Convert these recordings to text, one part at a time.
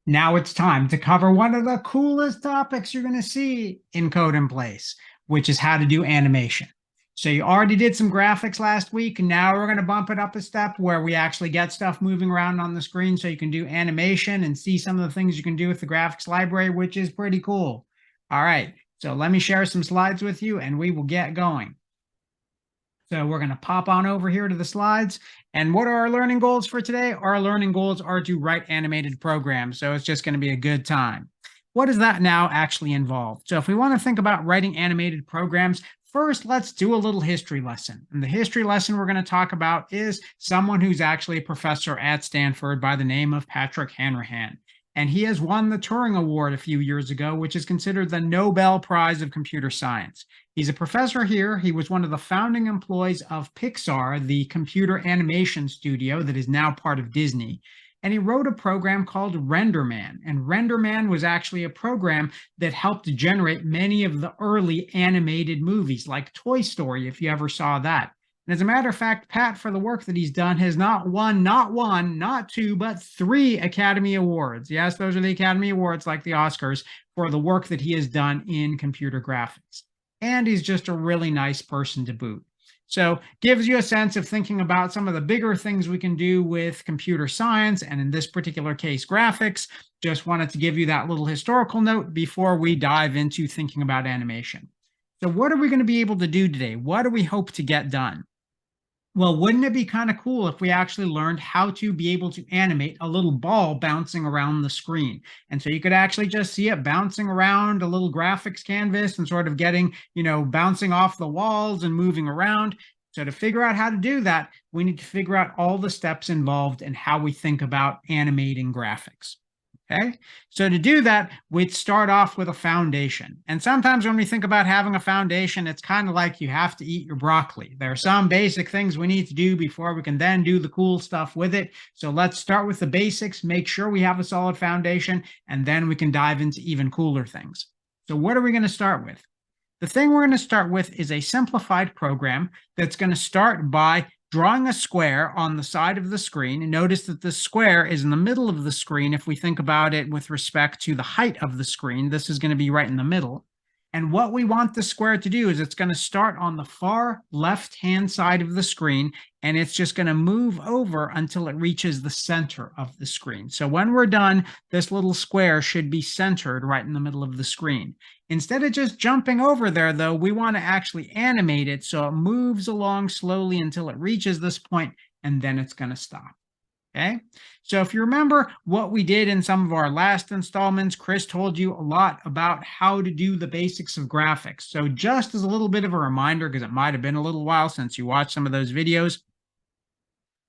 Now it's time to cover one of the coolest topics you're going to see in Code in Place, which is how to do animation. So you already did some graphics last week. Now we're going to bump it up a step where we actually get stuff moving around on the screen so you can do animation and see some of the things you can do with the graphics library, which is pretty cool. All right, so let me share some slides with you and we will get going. So we're going to pop on over here to the slides. And what are our learning goals for today? Our learning goals are to write animated programs. So it's just going to be a good time. What does that now actually involve? So if we want to think about writing animated programs, first, let's do a little history lesson. And the history lesson we're going to talk about is someone who's actually a professor at Stanford by the name of Patrick Hanrahan. And he has won the Turing Award a few years ago, which is considered the Nobel Prize of Computer Science. He's a professor here. He was one of the founding employees of Pixar, the computer animation studio that is now part of Disney. And he wrote a program called RenderMan. And RenderMan was actually a program that helped generate many of the early animated movies, like Toy Story, if you ever saw that. And as a matter of fact, Pat, for the work that he's done, has not won, not one, not two, but 3 Academy Awards. Yes, those are the Academy Awards, like the Oscars, for the work that he has done in computer graphics. And he's just a really nice person to boot. So gives you a sense of thinking about some of the bigger things we can do with computer science, and in this particular case, graphics. Just wanted to give you that little historical note before we dive into thinking about animation. So what are we going to be able to do today? What do we hope to get done? Well, wouldn't it be kind of cool if we actually learned how to be able to animate a little ball bouncing around the screen? And so you could actually just see it bouncing around a little graphics canvas and sort of getting, bouncing off the walls and moving around. So to figure out how to do that, we need to figure out all the steps involved in how we think about animating graphics. Okay, so to do that, we'd start off with a foundation. And sometimes when we think about having a foundation, it's kind of like you have to eat your broccoli. There are some basic things we need to do before we can then do the cool stuff with it. So let's start with the basics, make sure we have a solid foundation, and then we can dive into even cooler things. So what are we going to start with? The thing we're going to start with is a simplified program that's going to start by drawing a square on the side of the screen. And notice that the square is in the middle of the screen. If we think about it with respect to the height of the screen, this is going to be right in the middle. And what we want the square to do is it's going to start on the far left-hand side of the screen, and it's just going to move over until it reaches the center of the screen. So when we're done, this little square should be centered right in the middle of the screen. Instead of just jumping over there, though, we want to actually animate it so it moves along slowly until it reaches this point, and then it's going to stop. Okay, so if you remember what we did in some of our last installments, Chris told you a lot about how to do the basics of graphics. So just as a little bit of a reminder, because it might have been a little while since you watched some of those videos,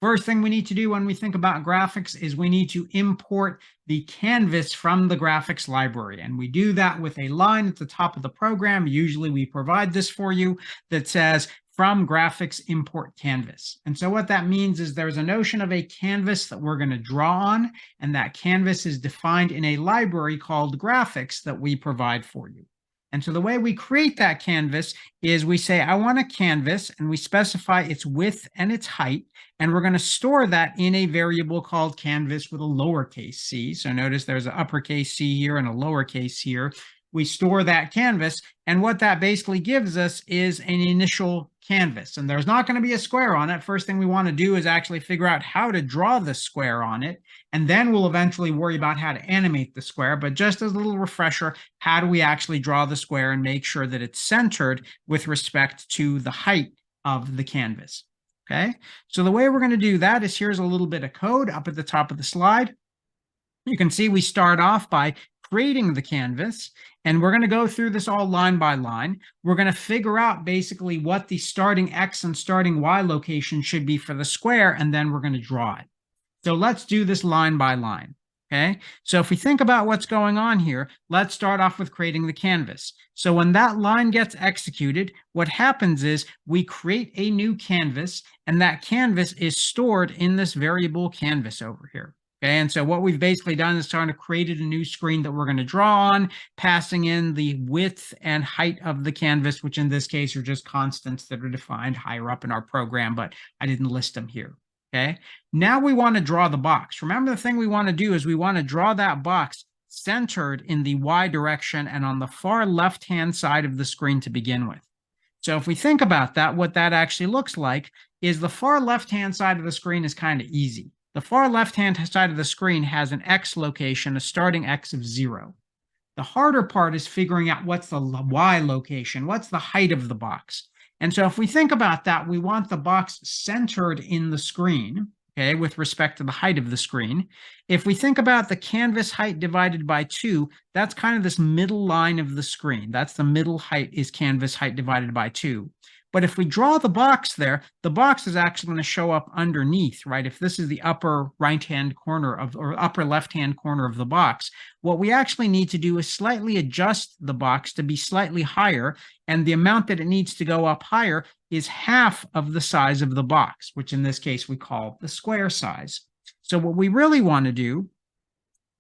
first thing we need to do when we think about graphics is we need to import the canvas from the graphics library. And we do that with a line at the top of the program. Usually we provide this for you that says, from graphics import canvas. And so what that means is there's a notion of a canvas that we're going to draw on, and that canvas is defined in a library called graphics that we provide for you. And so the way we create that canvas is we say, I want a canvas, and we specify its width and its height, and we're going to store that in a variable called canvas with a lowercase c. So notice there's an uppercase c here and a lowercase here. We store that canvas, and what that basically gives us is an initial canvas. And there's not going to be a square on it. First thing we want to do is actually figure out how to draw the square on it, and then we'll eventually worry about how to animate the square. But just as a little refresher, how do we actually draw the square and make sure that it's centered with respect to the height of the canvas? Okay, so the way we're going to do that is here's a little bit of code up at the top of the slide. You can see we start off by creating the canvas, and we're going to go through this all line by line. We're going to figure out basically what the starting X and starting Y location should be for the square, and then we're going to draw it. So let's do this line by line. Okay, so if we think about what's going on here, let's start off with creating the canvas. So when that line gets executed, what happens is we create a new canvas, and that canvas is stored in this variable canvas over here. Okay, and so what we've basically done is started created a new screen that we're going to draw on, passing in the width and height of the canvas, which in this case are just constants that are defined higher up in our program, but I didn't list them here. Okay. Now we want to draw the box. Remember, the thing we want to do is we want to draw that box centered in the Y direction and on the far left-hand side of the screen to begin with. So if we think about that, what that actually looks like is the far left-hand side of the screen is kind of easy. The far left-hand side of the screen has an X location, a starting X of 0. The harder part is figuring out what's the Y location, what's the height of the box. And so if we think about that, we want the box centered in the screen, okay, with respect to the height of the screen. If we think about the canvas height divided by 2, that's kind of this middle line of the screen. That's the middle height is canvas height divided by 2. But if we draw the box there, the box is actually going to show up underneath, right? If this is the upper right-hand corner of, or upper left-hand corner of the box, what we actually need to do is slightly adjust the box to be slightly higher, and the amount that it needs to go up higher is half of the size of the box, which in this case we call the square size. So what we really want to do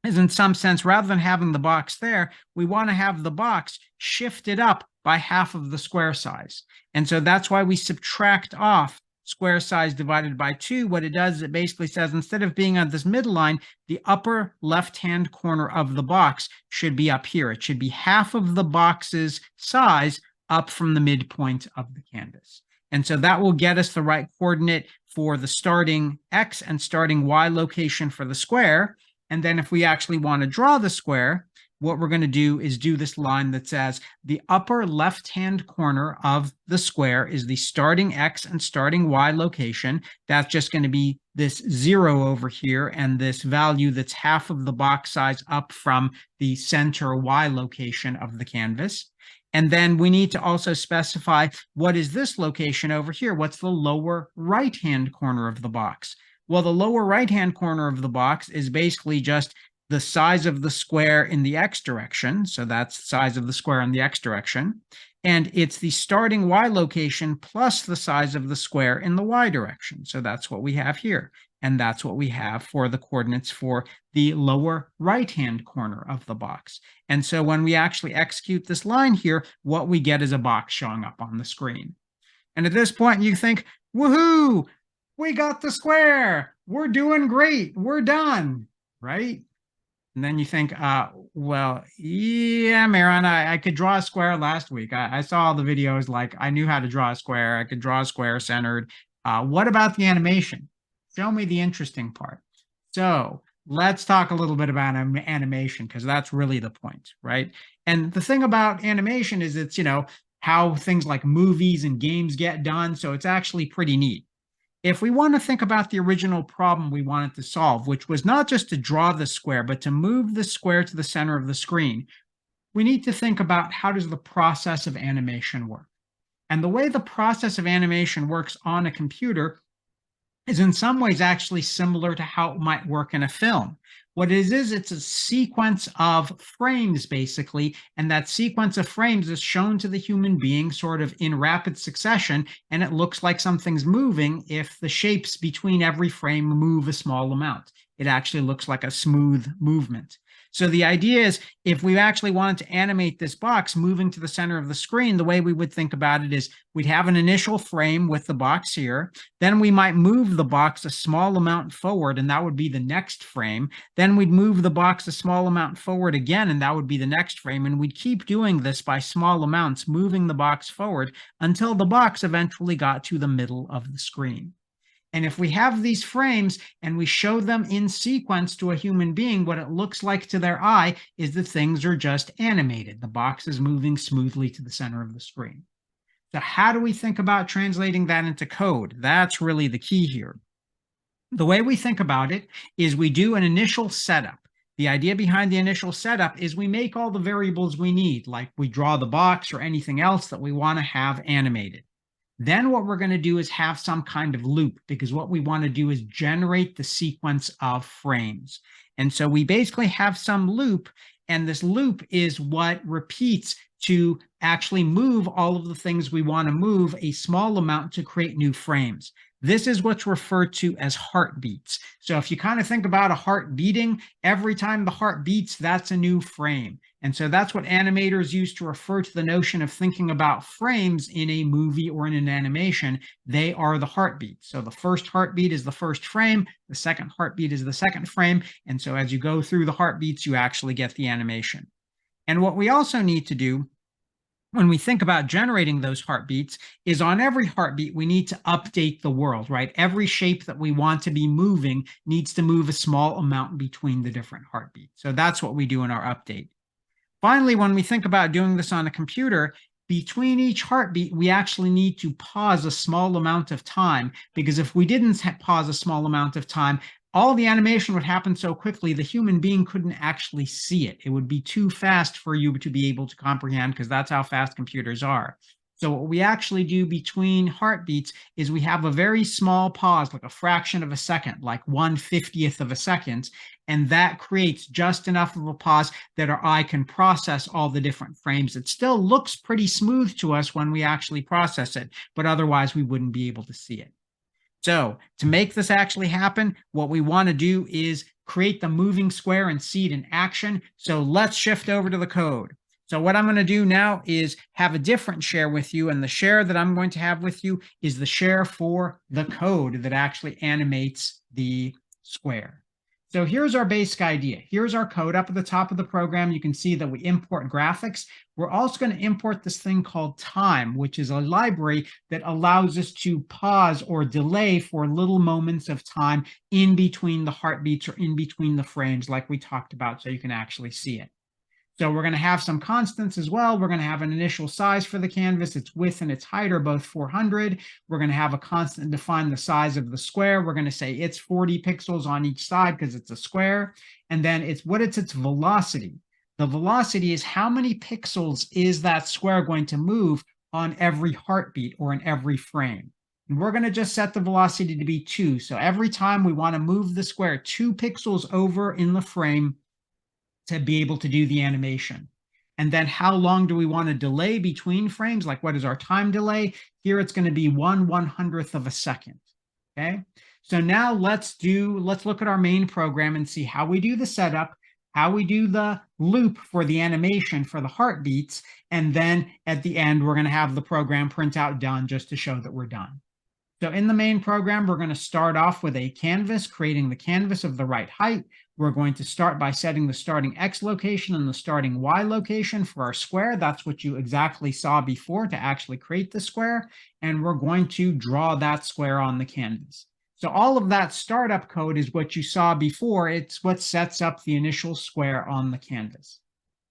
is, in some sense, rather than having the box there, we want to have the box shifted up by half of the square size. And so that's why we subtract off square size divided by 2. What it does is it basically says, instead of being on this middle line, the upper left-hand corner of the box should be up here. It should be half of the box's size up from the midpoint of the canvas. And so that will get us the right coordinate for the starting X and starting Y location for the square. And then if we actually want to draw the square, what we're going to do is do this line that says the upper left-hand corner of the square is the starting X and starting Y location. That's just going to be this 0 over here, and this value that's half of the box size up from the center Y location of the canvas. And then we need to also specify what is this location over here? What's the lower right-hand corner of the box? Well, the lower right-hand corner of the box is basically just the size of the square in the X direction. So that's the size of the square in the X direction. And it's the starting Y location plus the size of the square in the Y direction. So that's what we have here. And that's what we have for the coordinates for the lower right-hand corner of the box. And so when we actually execute this line here, what we get is a box showing up on the screen. And at this point, you think, woohoo, we got the square. We're doing great. We're done, right? And then you think, well, yeah, Maron, I could draw a square last week. I saw all the videos, like I knew how to draw a square. I could draw a square centered. What about the animation? Show me the interesting part. So let's talk a little bit about animation, because that's really the point, right? And the thing about animation is it's, how things like movies and games get done. So it's actually pretty neat. If we want to think about the original problem we wanted to solve, which was not just to draw the square, but to move the square to the center of the screen, we need to think about how does the process of animation work. And the way the process of animation works on a computer is in some ways actually similar to how it might work in a film. What it is it's a sequence of frames, basically, and that sequence of frames is shown to the human being sort of in rapid succession, and it looks like something's moving if the shapes between every frame move a small amount. It actually looks like a smooth movement. So the idea is, if we actually wanted to animate this box moving to the center of the screen, the way we would think about it is we'd have an initial frame with the box here. Then we might move the box a small amount forward, and that would be the next frame. Then we'd move the box a small amount forward again, and that would be the next frame. And we'd keep doing this by small amounts, moving the box forward until the box eventually got to the middle of the screen. And if we have these frames and we show them in sequence to a human being, what it looks like to their eye is that things are just animated. The box is moving smoothly to the center of the screen. So how do we think about translating that into code? That's really the key here. The way we think about it is we do an initial setup. The idea behind the initial setup is we make all the variables we need, like we draw the box or anything else that we want to have animated. Then what we're going to do is have some kind of loop, because what we want to do is generate the sequence of frames. And so we basically have some loop, and this loop is what repeats to actually move all of the things we want to move a small amount to create new frames. This is what's referred to as heartbeats. So if you kind of think about a heart beating, every time the heart beats, that's a new frame. And so that's what animators use to refer to the notion of thinking about frames in a movie or in an animation. They are the heartbeats. So the first heartbeat is the first frame, the second heartbeat is the second frame. And so as you go through the heartbeats, you actually get the animation. And what we also need to do when we think about generating those heartbeats is on every heartbeat, we need to update the world, right? Every shape that we want to be moving needs to move a small amount between the different heartbeats. So that's what we do in our update. Finally, when we think about doing this on a computer, between each heartbeat, we actually need to pause a small amount of time, because if we didn't pause a small amount of time, all the animation would happen so quickly, the human being couldn't actually see it. It would be too fast for you to be able to comprehend, because that's how fast computers are. So what we actually do between heartbeats is we have a very small pause, like a fraction of a second, like 1/50th of a second, and that creates just enough of a pause that our eye can process all the different frames. It still looks pretty smooth to us when we actually process it, but otherwise we wouldn't be able to see it. So to make this actually happen, what we want to do is create the moving square and see it in action. So let's shift over to the code. So what I'm going to do now is have a different share with you, and the share that I'm going to have with you is the share for the code that actually animates the square. So here's our basic idea. Here's our code. Up at the top of the program, you can see that we import graphics. We're also going to import this thing called time, which is a library that allows us to pause or delay for little moments of time in between the heartbeats or in between the frames, like we talked about, so you can actually see it. So we're going to have some constants as well. We're going to have an initial size for the canvas. Its width and its height are both 400. We're going to have a constant define the size of the square. We're going to say it's 40 pixels on each side because it's a square. And then it's its velocity. The velocity is how many pixels is that square going to move on every heartbeat or in every frame. And we're going to just set the velocity to be 2. So every time we want to move the square 2 pixels over in the frame to be able to do the animation. And then how long do we want to delay between frames? Like, what is our time delay? Here it's going to be 1/100th of a second. Okay. So now let's look at our main program and see how we do the setup, how we do the loop for the animation for the heartbeats. And then at the end, we're going to have the program print out done just to show that we're done. So in the main program, we're going to start off with a canvas, creating the canvas of the right height. We're going to start by setting the starting X location and the starting Y location for our square. That's what you exactly saw before to actually create the square. And we're going to draw that square on the canvas. So all of that startup code is what you saw before. It's what sets up the initial square on the canvas.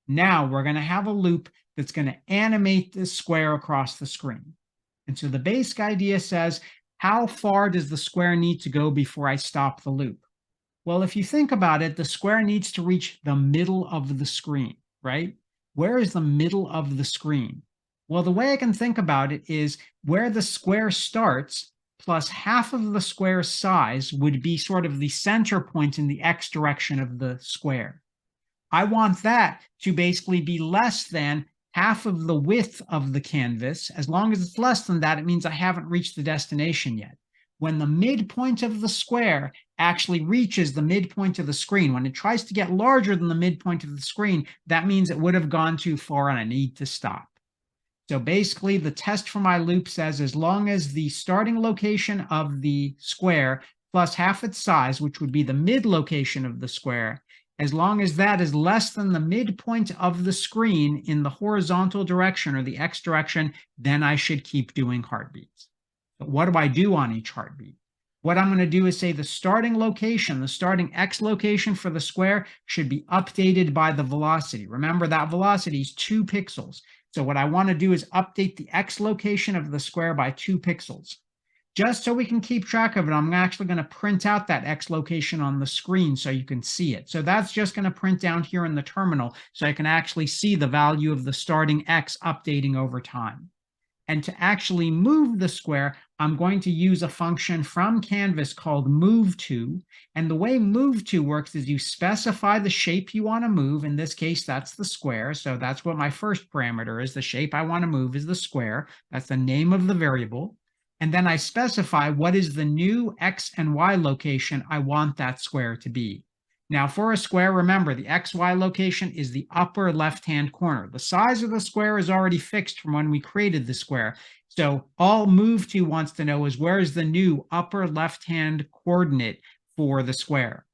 Now we're going to have a loop that's going to animate this square across the screen. And so the basic idea says, how far does the square need to go before I stop the loop? Well, if you think about it, the square needs to reach the middle of the screen, right? Where is the middle of the screen? Well, the way I can think about it is where the square starts plus half of the square's size would be sort of the center point in the X direction of the square. I want that to basically be less than half of the width of the canvas. As long as it's less than that, it means I haven't reached the destination yet. When the midpoint of the square actually reaches the midpoint of the screen, when it tries to get larger than the midpoint of the screen, that means it would have gone too far and I need to stop. So basically, the test for my loop says as long as the starting location of the square plus half its size, which would be the mid location of the square, as long as that is less than the midpoint of the screen in the horizontal direction or the X direction, then I should keep doing heartbeats. But what do I do on each heartbeat? What I'm going to do is say the starting location, the starting X location for the square should be updated by the velocity. Remember that velocity is 2 pixels. So what I want to do is update the X location of the square by 2 pixels. Just so we can keep track of it, I'm actually going to print out that X location on the screen so you can see it. So that's just going to print down here in the terminal so I can actually see the value of the starting X updating over time. And to actually move the square, I'm going to use a function from Canvas called move_to. And the way move_to works is you specify the shape you want to move. In this case, that's the square. So that's what my first parameter is. The shape I want to move is the square. That's the name of the variable. And then I specify what is the new X and Y location I want that square to be. Now for a square, remember the XY location is the upper left-hand corner. The size of the square is already fixed from when we created the square. So all move to wants to know is where is the new upper left-hand coordinate for the square.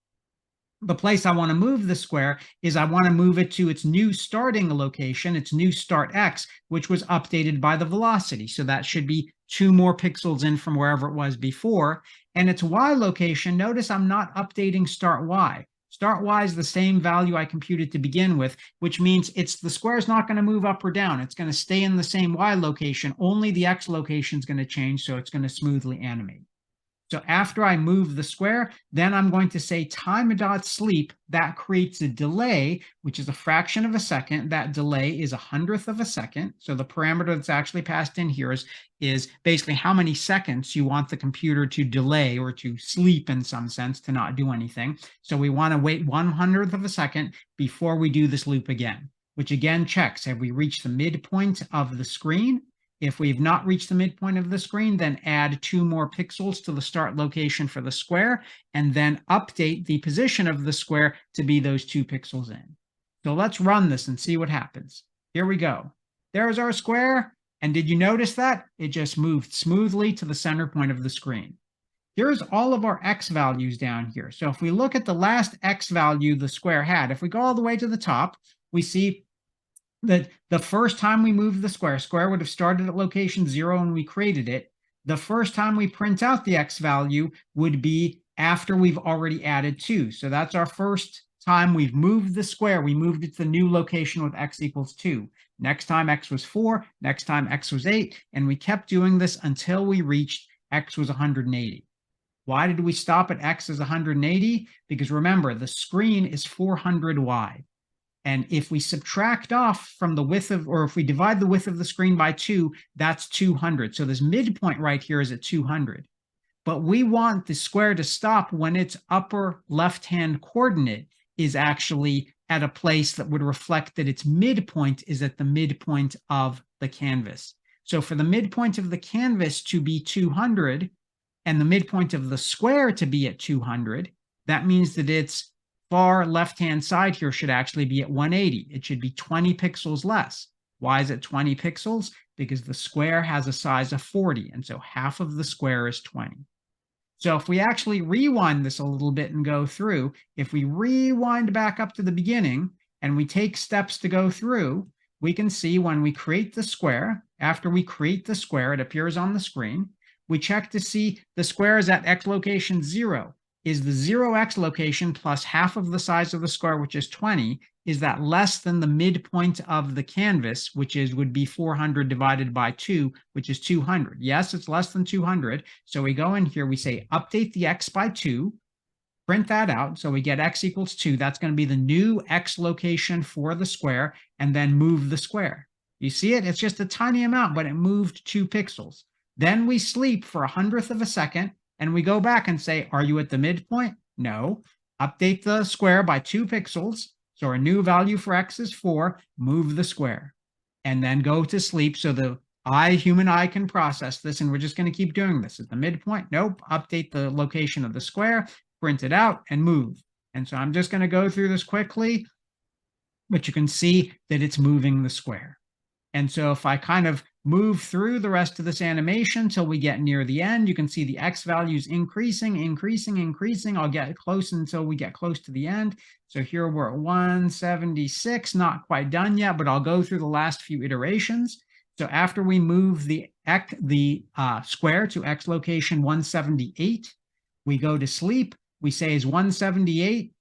The place I want to move the square is I want to move it to its new starting location, its new start X, which was updated by the velocity. So that should be 2 more pixels in from wherever it was before. And its Y location, notice I'm not updating start Y. Start Y is the same value I computed to begin with, which means the square is not going to move up or down. It's going to stay in the same Y location. Only the X location is going to change, so it's going to smoothly animate. So after I move the square, then I'm going to say time.sleep. That creates a delay, which is a fraction of a second. That delay is 100th of a second. So the parameter that's actually passed in here is basically how many seconds you want the computer to delay or to sleep in some sense, to not do anything. So we want to wait 100th of a second before we do this loop again, which again checks, have we reached the midpoint of the screen? If we've not reached the midpoint of the screen, then add 2 more pixels to the start location for the square, and then update the position of the square to be those 2 pixels in. So let's run this and see what happens. Here we go. There's our square. And did you notice that? It just moved smoothly to the center point of the screen. Here's all of our X values down here. So if we look at the last X value the square had, if we go all the way to the top, we see that the first time we moved the square would have started at location 0 when we created it. The first time we print out the X value would be after we've already added 2. So that's our first time we've moved the square. We moved it to the new location with X equals 2. Next time X was 4. Next time X was 8. And we kept doing this until we reached X was 180. Why did we stop at X as 180? Because remember, the screen is 400 wide. And if we subtract off from the width of, or if we divide the width of the screen by 2, that's 200. So this midpoint right here is at 200. But we want the square to stop when its upper left-hand coordinate is actually at a place that would reflect that its midpoint is at the midpoint of the canvas. So for the midpoint of the canvas to be 200 and the midpoint of the square to be at 200, that means that its far left-hand side here should actually be at 180. It should be 20 pixels less. Why is it 20 pixels? Because the square has a size of 40, and so half of the square is 20. So if we actually rewind this a little bit and go through, if we rewind back up to the beginning and we take steps to go through, we can see when we create the square, after we create the square, it appears on the screen. We check to see the square is at X location 0. Is the 0x location plus half of the size of the square, which is 20, is that less than the midpoint of the canvas, which would be 400 divided by 2, which is 200? Yes, it's less than 200. So we go in here, we say update the X by 2, print that out. So we get X equals 2. That's going to be the new X location for the square, and then move the square. You see it? It's just a tiny amount, but it moved 2 pixels. Then we sleep for 100th of a second. And we go back and say, are you at the midpoint? No. Update the square by 2 pixels. So our new value for X is 4. Move the square. And then go to sleep so the human eye can process this. And we're just going to keep doing this. At the midpoint? Nope. Update the location of the square, print it out, and move. And so I'm just going to go through this quickly. But you can see that it's moving the square. And so if I kind of move through the rest of this animation till we get near the end, you can see the X values increasing. I'll get close until we get close to the end. So here we're at 176, not quite done yet, but I'll go through the last few iterations. So after we move the square to X location 178, we go to sleep. We say is 178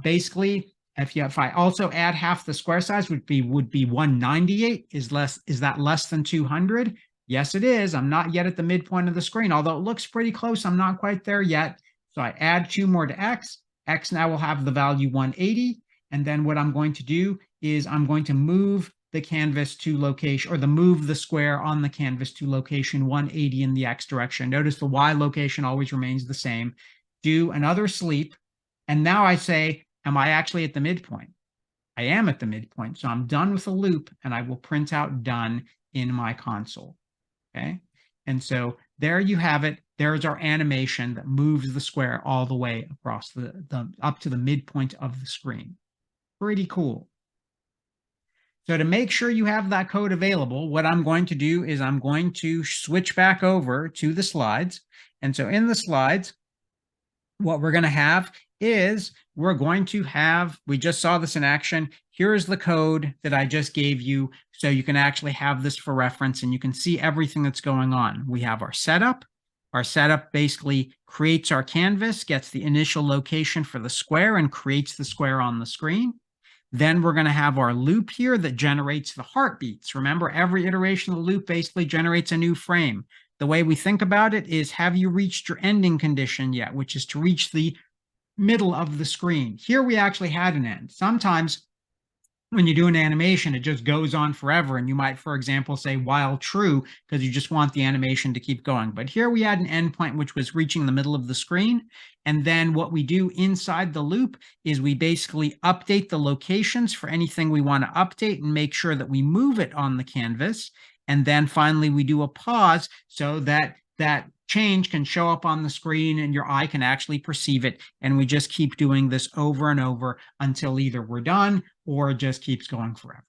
basically. If I also add half the square size, would be 198. Is that less than 200? Yes, it is. I'm not yet at the midpoint of the screen, although it looks pretty close. I'm not quite there yet. So I add 2 more to X. X now will have the value 180. And then what I'm going to do is I'm going to move the canvas to location, or move the square on the canvas to location 180 in the X direction. Notice the Y location always remains the same. Do another sleep. And now I say, am I actually at the midpoint? I am at the midpoint. So I'm done with the loop, and I will print out done in my console. Okay. And so there you have it. There's our animation that moves the square all the way across the up to the midpoint of the screen. Pretty cool. So to make sure you have that code available, what I'm going to do is I'm going to switch back over to the slides. And so in the slides, what we're going to have is we just saw this in action. Here's the code that I just gave you. So you can actually have this for reference and you can see everything that's going on. We have our setup. Our setup basically creates our canvas, gets the initial location for the square and creates the square on the screen. Then we're going to have our loop here that generates the heartbeats. Remember, every iteration of the loop basically generates a new frame. The way we think about it is, have you reached your ending condition yet, which is to reach the middle of the screen? Here we actually had an end. Sometimes when you do an animation, it just goes on forever. And you might, for example, say while true, because you just want the animation to keep going. But here we had an endpoint, which was reaching the middle of the screen. And then what we do inside the loop is we basically update the locations for anything we want to update and make sure that we move it on the canvas. And then finally, we do a pause so that that change can show up on the screen and your eye can actually perceive it. And we just keep doing this over and over until either we're done or it just keeps going forever.